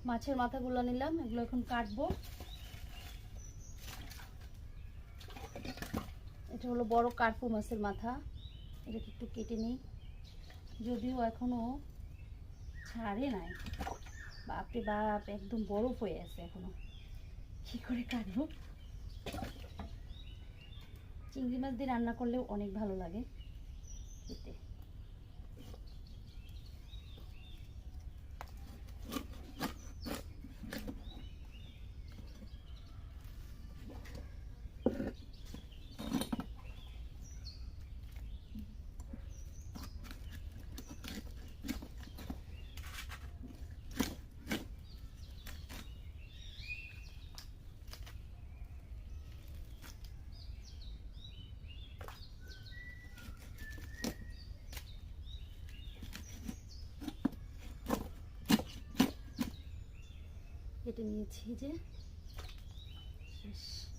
মাছের মাথাগুলো নিলাম, এগুলো এখন কাটবো। এটা হলো বড় কার্পু মাছের মাথা, এটাকে একটু কেটে নিই। যদিও এখনো ছাড়ে নাই, বাপরে বাপ, একদম বরফ হয়ে আছে এখনো, কি করে কাটবো। চিংড়ি মাছ দিয়ে রান্না করলেও অনেক ভালো লাগে খেতে। কেটে নিয়েছি যে শেষ।